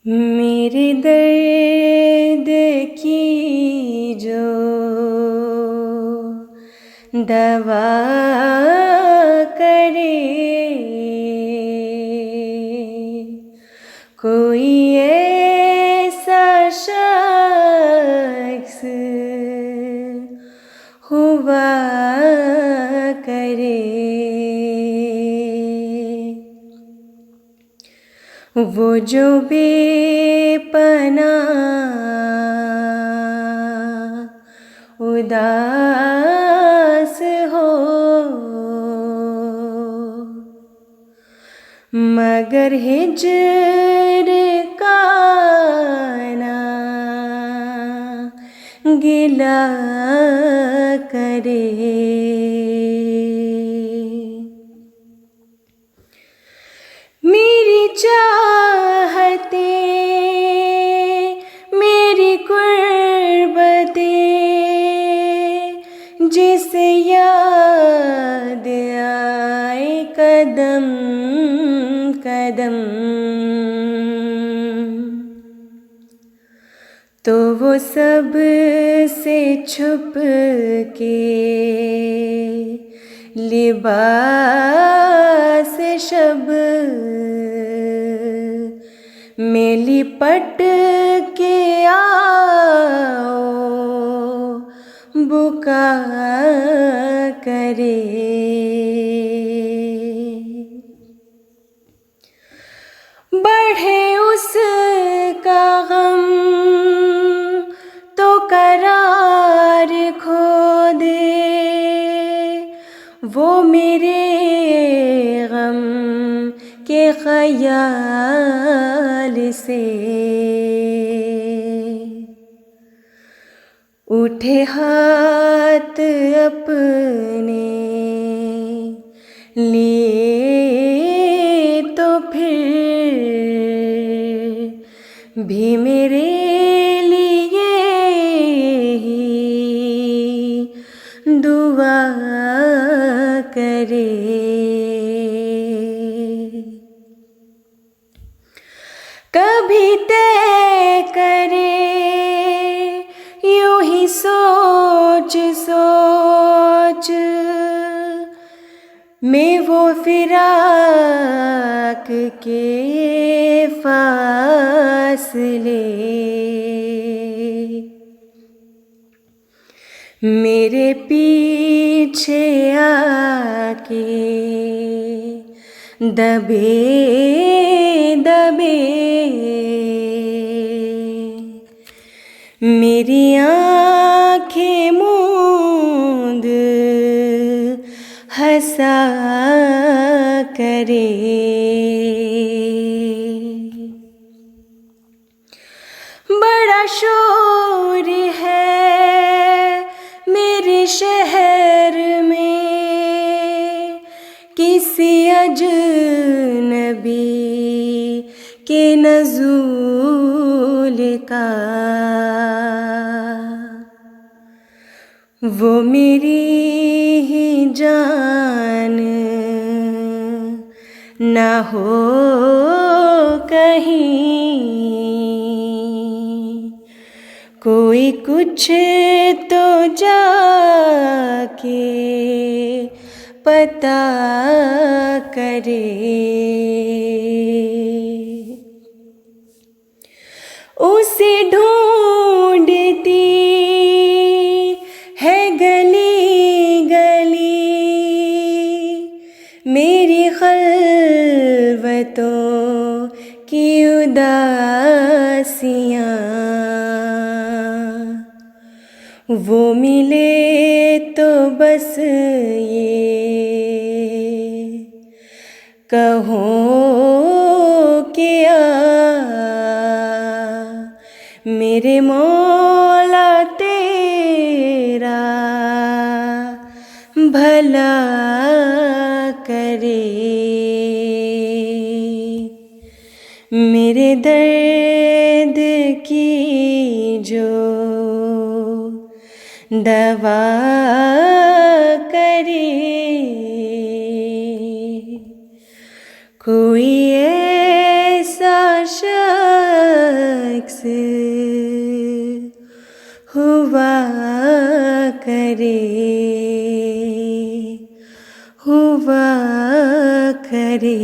मेरे दर्द की जो दवा करे, कोई ऐसा शख्स हुआ करे, वो जो बेपनाह उदास हो, मगर हिज्र का ना गिला करे। मेरी चाहते, मेरी कुर्बतें, जिसे याद आए कदम कदम, तो वो सब से छुप के लिबास शब में लिपट के आओ, बुका करे। बढ़े उसका गम तो करार खो दे, वो मेरे गम के ख्याल से उठे हाथ अपने लिए, तो फिर भी मेरे लिए ही दुआ करे। कभी तय करे यूं ही सोच सोच में वो फिराक के फासले, मेरे पीछे आके दबे दबे, मेरी आँखें मूंद हंसा करे। बड़ा शोर है मेरे शहर में, किसी अजनबी के नज़ूल का, वो मेरी ही जान ना हो कहीं, कोई कुछ तो जाके पता करे। उसे ढूंढती है गली गली, मेरी खलवतों की उदासियाँ, वो मिले तो बस ये कहो कि आ मेरे मौला तेरा भला करे। मेरे दर्द की जो दवा करे, कोई ऐसा शख्स अक्स हुआ करे, हुआ करे।